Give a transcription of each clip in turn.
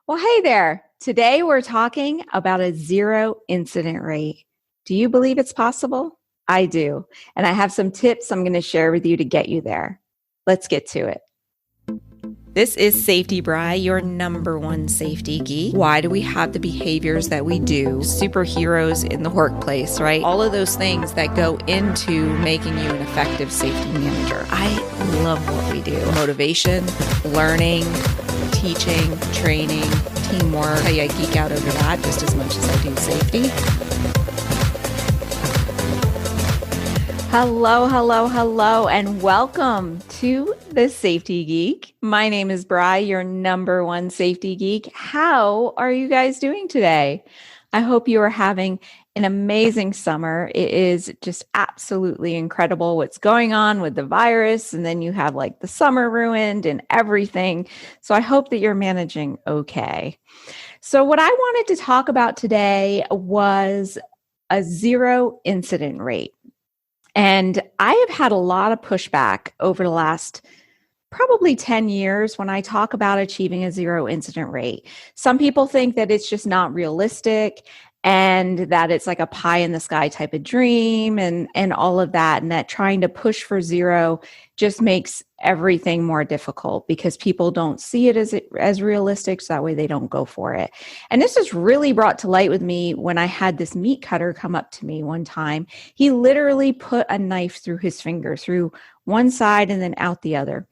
Well, hey there. Today we're talking about a zero incident rate. Do you believe it's possible? I do. And I have some tips I'm going to share with you to get you there. Let's get to it. This is Safety Bri, your number one safety geek. Why do we have the behaviors that we do? Superheroes in the workplace, right? All of those things that go into making you an effective safety manager. I love what we do. Motivation, learning, teaching, training, teamwork. I geek out over that just as much as I do safety. Hello, and welcome to the Safety Geek. My name is Bri, your number one safety geek. How are you guys doing today? I hope you are having an amazing summer. It is just absolutely incredible what's going on with the virus, and then you have like the summer ruined and everything. So I hope that you're managing okay. So what I wanted to talk about today was a zero incident rate. And I have had a lot of pushback over the last probably 10 years when I talk about achieving a zero incident rate. Some people think that it's just not realistic and that it's like a pie in the sky type of dream and all of that. And that trying to push for zero just makes everything more difficult because people don't see it as realistic. So that way they don't go for it. And this was really brought to light with me when I had this meat cutter come up to me one time. He literally put a knife through his finger, through one side and then out the other.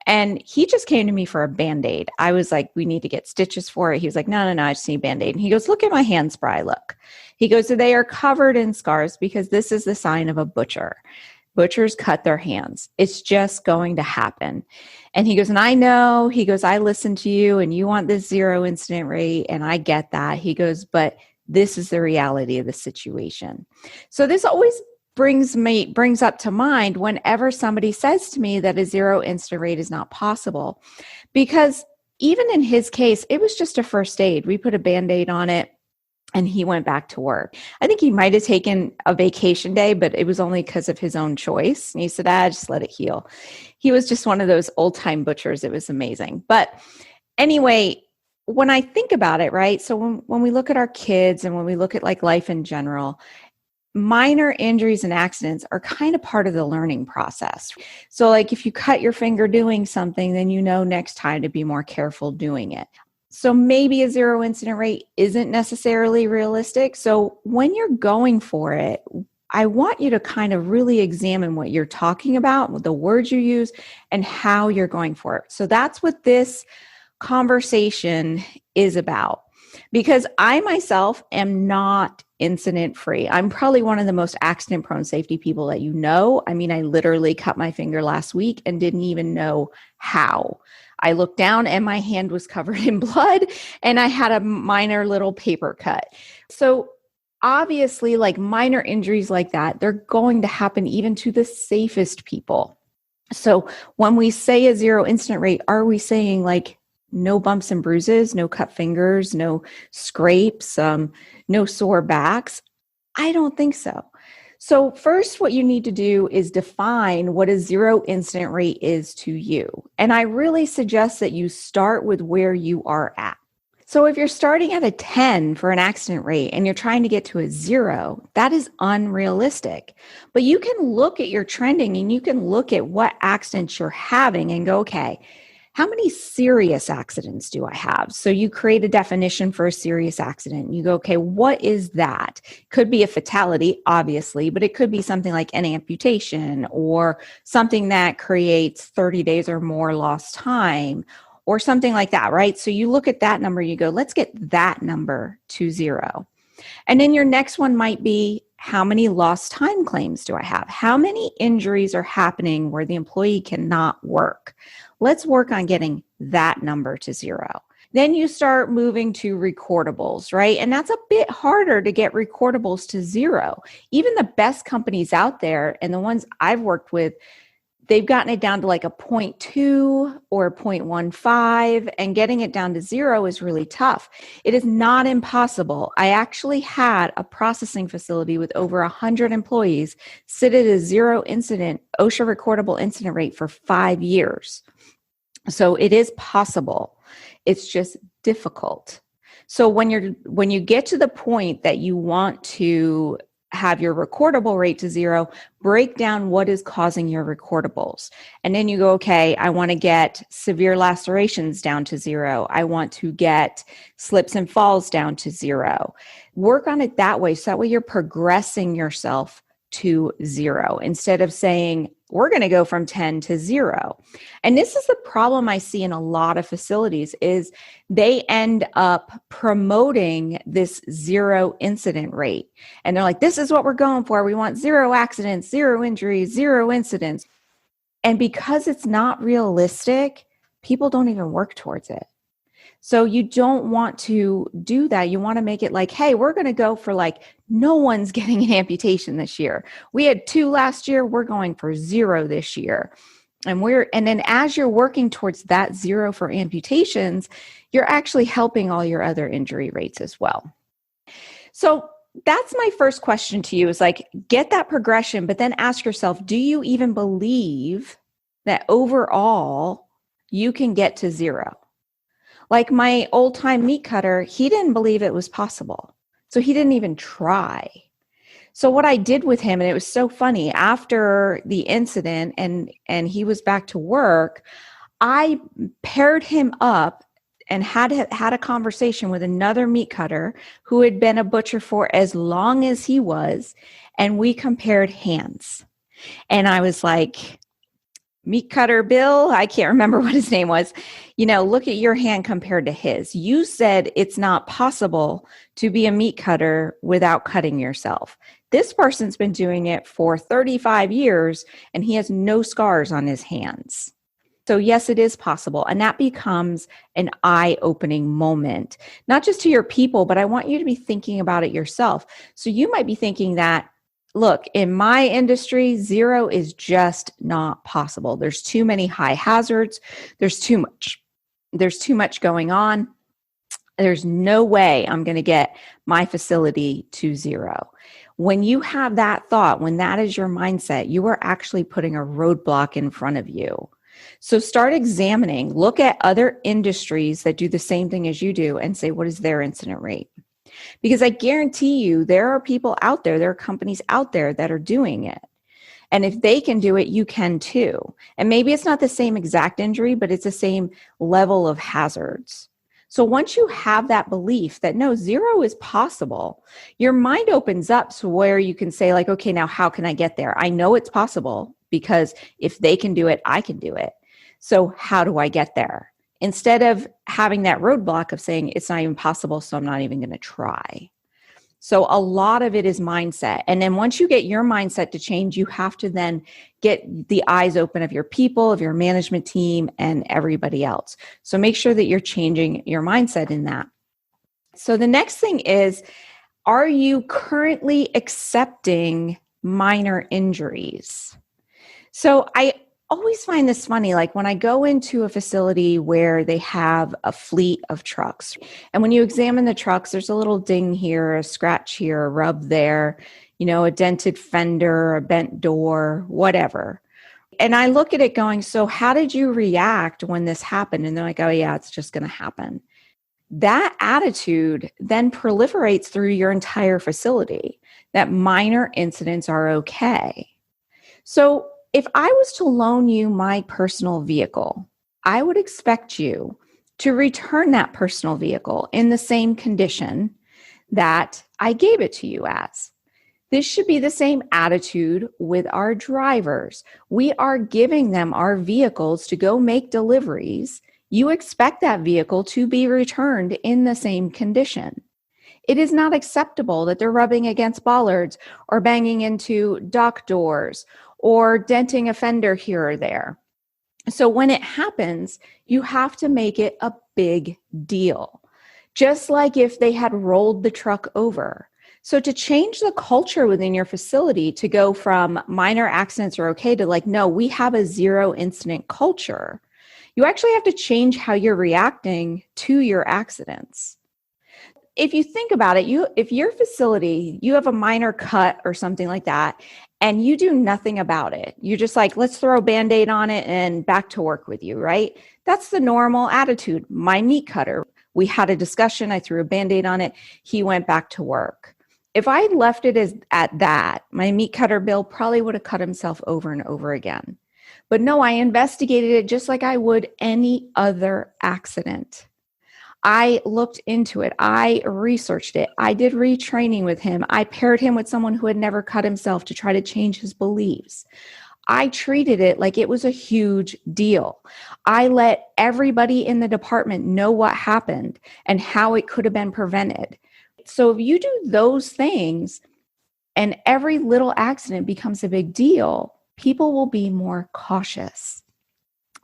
And he just came to me for a Band-Aid. I was like, we need to get stitches for it. He was like, no, I just need a Band-Aid. And he goes, look at my hands, Bri, look. He goes, so they are covered in scars because this is the sign of a butcher. Butchers cut their hands. It's just going to happen. And he goes, and I know, he goes, I listen to you and you want this zero incident rate. And I get that. He goes, but this is the reality of the situation. So this always brings up to mind whenever somebody says to me that a zero incident rate is not possible, because even in his case, it was just a first aid. We put a Band-Aid on it and he went back to work. I think he might have taken a vacation day, but it was only because of his own choice. And he said, just let it heal. He was just one of those old time butchers. It was amazing. But anyway, when I think about it, right? So when we look at our kids and when we look at like life in general, minor injuries and accidents are kind of part of the learning process. So like if you cut your finger doing something, then you know next time to be more careful doing it. So maybe a zero incident rate isn't necessarily realistic. So when you're going for it, I want you to kind of really examine what you're talking about, the words you use, and how you're going for it. So that's what this conversation is about. Because I myself am not incident free. I'm probably one of the most accident prone safety people that you know. I mean, I literally cut my finger last week and didn't even know how. I looked down and my hand was covered in blood and I had a minor little paper cut. So obviously, like minor injuries like that, they're going to happen even to the safest people. So when we say a zero incident rate, are we saying like no bumps and bruises, no cut fingers, no scrapes, no sore backs? I don't think so. So first, what you need to do is define what a zero incident rate is to you. And I really suggest that you start with where you are at. So if you're starting at a 10 for an accident rate and you're trying to get to a 0, that is unrealistic. But you can look at your trending and you can look at what accidents you're having and go, okay, how many serious accidents do I have? So you create a definition for a serious accident. You go, okay, what is that? Could be a fatality, obviously, but it could be something like an amputation or something that creates 30 days or more lost time or something like that, right? So you look at that number, you go, let's get that number to 0. And then your next one might be, how many lost time claims do I have? How many injuries are happening where the employee cannot work? Let's work on getting that number to 0. Then you start moving to recordables, right? And that's a bit harder to get recordables to 0. Even the best companies out there and the ones I've worked with, they've gotten it down to like a 0.2 or 0.15, and getting it down to 0 is really tough. It is not impossible. I actually had a processing facility with over 100 employees sit at a 0 incident, OSHA recordable incident rate for 5 years. So it is possible. It's just difficult. So when you get to the point that you want to have your recordable rate to zero, break down what is causing your recordables. And then you go, okay, I want to get severe lacerations down to zero. I want to get slips and falls down to zero. Work on it that way. So that way you're progressing yourself to zero instead of saying, we're going to go from 10 to zero. And this is the problem I see in a lot of facilities is they end up promoting this zero incident rate. And they're like, this is what we're going for. We want zero accidents, zero injuries, zero incidents. And because it's not realistic, people don't even work towards it. So you don't want to do that. You want to make it like, hey, we're going to go for like, no one's getting an amputation this year. We had 2 last year. We're going for 0 this year. And then as you're working towards that 0 for amputations, you're actually helping all your other injury rates as well. So that's my first question to you is like, get that progression, but then ask yourself, do you even believe that overall you can get to 0? Like my old time meat cutter, he didn't believe it was possible. So he didn't even try. So what I did with him, and it was so funny, after the incident and he was back to work, I paired him up and had a conversation with another meat cutter who had been a butcher for as long as he was, and we compared hands. And I was like, meat cutter Bill, I can't remember what his name was, look at your hand compared to his. You said it's not possible to be a meat cutter without cutting yourself. This person's been doing it for 35 years and he has no scars on his hands. So yes, it is possible. And that becomes an eye-opening moment, not just to your people, but I want you to be thinking about it yourself. So you might be thinking that, look, in my industry, 0 is just not possible. There's too many high hazards. There's too much going on. There's no way I'm going to get my facility to 0. When you have that thought, when that is your mindset, you are actually putting a roadblock in front of you. So start examining, look at other industries that do the same thing as you do and say, what is their incident rate? Because I guarantee you, there are people out there, there are companies out there that are doing it. And if they can do it, you can too. And maybe it's not the same exact injury, but it's the same level of hazards. So once you have that belief that no, 0 is possible, your mind opens up to where you can say like, okay, now how can I get there? I know it's possible because if they can do it, I can do it. So how do I get there? Instead of having that roadblock of saying it's not even possible, so I'm not even going to try. So a lot of it is mindset. And then once you get your mindset to change, you have to then get the eyes open of your people, of your management team, and everybody else. So make sure that you're changing your mindset in that. So the next thing is, are you currently accepting minor injuries? So I always find this funny, like when I go into a facility where they have a fleet of trucks, and when you examine the trucks, there's a little ding here, a scratch here, a rub there, a dented fender, a bent door, whatever. And I look at it going, so how did you react when this happened? And they're like, oh yeah, it's just going to happen. That attitude then proliferates through your entire facility, that minor incidents are okay. So if I was to loan you my personal vehicle, I would expect you to return that personal vehicle in the same condition that I gave it to you as. This should be the same attitude with our drivers. We are giving them our vehicles to go make deliveries. You expect that vehicle to be returned in the same condition. It is not acceptable that they're rubbing against bollards or banging into dock doors or denting a fender here or there. So when it happens, you have to make it a big deal. Just like if they had rolled the truck over. So to change the culture within your facility to go from minor accidents are okay to like, no, we have a 0 incident culture, you actually have to change how you're reacting to your accidents. If you think about it, if your facility, you have a minor cut or something like that, and you do nothing about it, you're just like, let's throw a Band-Aid on it and back to work with you, right? That's the normal attitude. My meat cutter, We had a discussion. I threw a Band-Aid on it. He went back to work. If I left it as at that, my meat cutter Bill probably would have cut himself over and over again. But no, I investigated it just like I would any other accident. I looked into it. I researched it. I did retraining with him. I paired him with someone who had never cut himself to try to change his beliefs. I treated it like it was a huge deal. I let everybody in the department know what happened and how it could have been prevented. So if you do those things and every little accident becomes a big deal, people will be more cautious.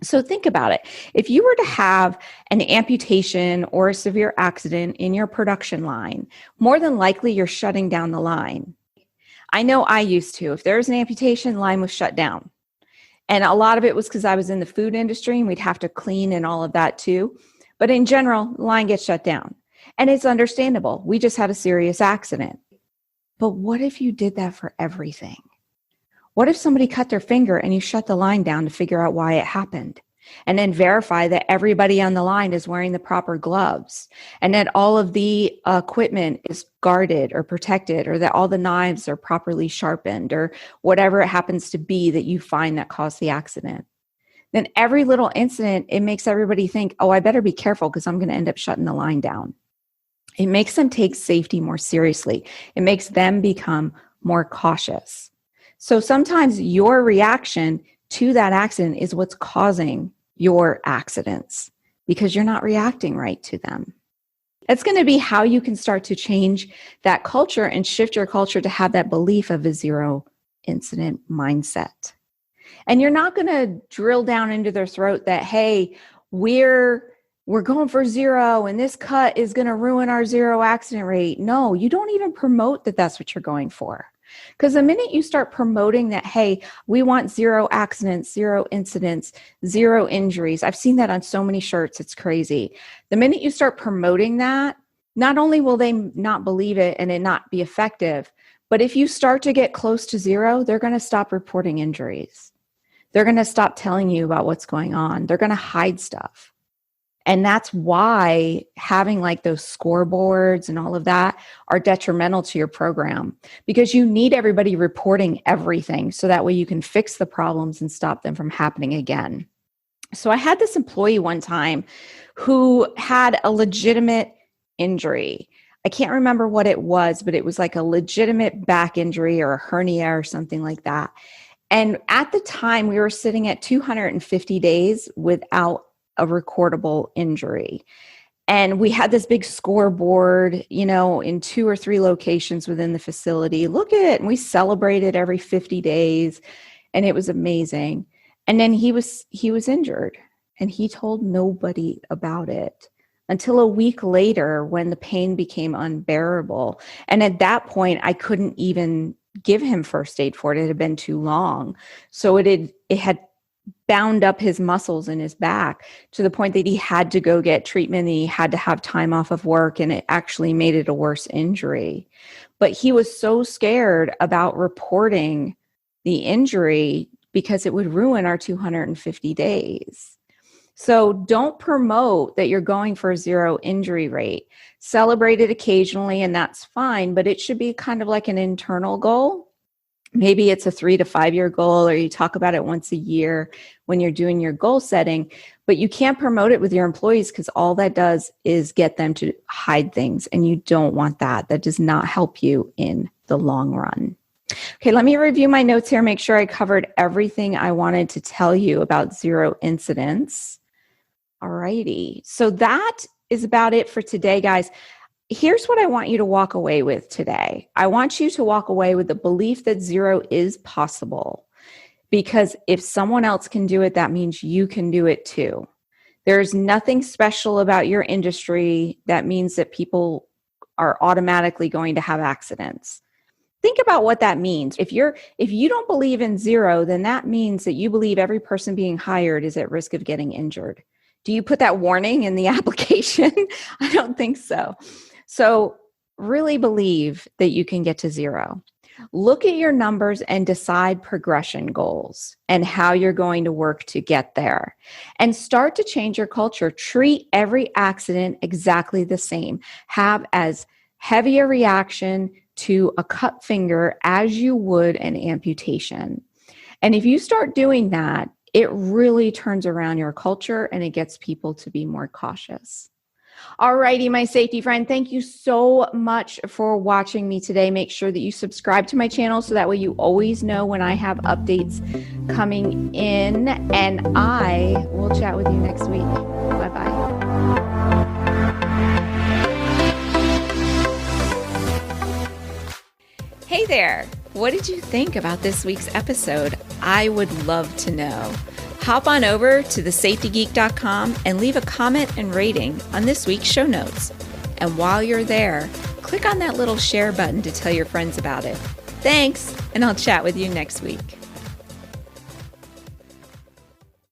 So think about it. If you were to have an amputation or a severe accident in your production line, more than likely you're shutting down the line. I know I used to. If there was an amputation, line was shut down. And a lot of it was because I was in the food industry and we'd have to clean and all of that too. But in general, the line gets shut down. And it's understandable. We just had a serious accident. But what if you did that for everything? What if somebody cut their finger and you shut the line down to figure out why it happened? And then verify that everybody on the line is wearing the proper gloves and that all of the equipment is guarded or protected, or that all the knives are properly sharpened, or whatever it happens to be that you find that caused the accident. Then every little incident, it makes everybody think, oh, I better be careful because I'm going to end up shutting the line down. It makes them take safety more seriously. It makes them become more cautious. So sometimes your reaction to that accident is what's causing your accidents because you're not reacting right to them. That's going to be how you can start to change that culture and shift your culture to have that belief of a zero incident mindset. And you're not going to drill down into their throat that, hey, we're going for zero and this cut is going to ruin our zero accident rate. No, you don't even promote that that's what you're going for. Because the minute you start promoting that, hey, we want zero accidents, zero incidents, zero injuries. I've seen that on so many shirts. It's crazy. The minute you start promoting that, not only will they not believe it and it not be effective, but if you start to get close to zero, they're going to stop reporting injuries. They're going to stop telling you about what's going on. They're going to hide stuff. And that's why having like those scoreboards and all of that are detrimental to your program, because you need everybody reporting everything so that way you can fix the problems and stop them from happening again. So I had this employee one time who had a legitimate injury. I can't remember what it was, but it was like a legitimate back injury or a hernia or something like that. And at the time we were sitting at 250 days without a recordable injury. And we had this big scoreboard, in 2 or 3 locations within the facility. Look at it. And we celebrated every 50 days and it was amazing. And then he was injured and he told nobody about it until a week later when the pain became unbearable. And at that point, I couldn't even give him first aid for it. It had been too long. So it had bound up his muscles in his back to the point that he had to go get treatment and he had to have time off of work, and it actually made it a worse injury. But he was so scared about reporting the injury because it would ruin our 250 days. So don't promote that you're going for a zero injury rate. Celebrate it occasionally and that's fine, but it should be kind of like an internal goal. Maybe it's a 3 to 5 year goal, or you talk about it once a year when you're doing your goal setting, but you can't promote it with your employees because all that does is get them to hide things, and you don't want that. That does not help you in the long run. Okay, let me review my notes here, make sure I covered everything I wanted to tell you about zero incidents. All righty, so that is about it for today, guys. Here's what I want you to walk away with today. I want you to walk away with the belief that zero is possible, because if someone else can do it, that means you can do it too. There's nothing special about your industry that means that people are automatically going to have accidents. Think about what that means. If you don't believe in zero, then that means that you believe every person being hired is at risk of getting injured. Do you put that warning in the application? I don't think so. So really believe that you can get to zero. Look at your numbers and decide progression goals and how you're going to work to get there. And start to change your culture. Treat every accident exactly the same. Have as heavy a reaction to a cut finger as you would an amputation. And if you start doing that, it really turns around your culture and it gets people to be more cautious. All righty, my safety friend, thank you so much for watching me today. Make sure that you subscribe to my channel so that way you always know when I have updates coming in. And I will chat with you next week. Bye-bye. Hey there. What did you think about this week's episode? I would love to know. Hop on over to thesafetygeek.com and leave a comment and rating on this week's show notes. And while you're there, click on that little share button to tell your friends about it. Thanks, and I'll chat with you next week.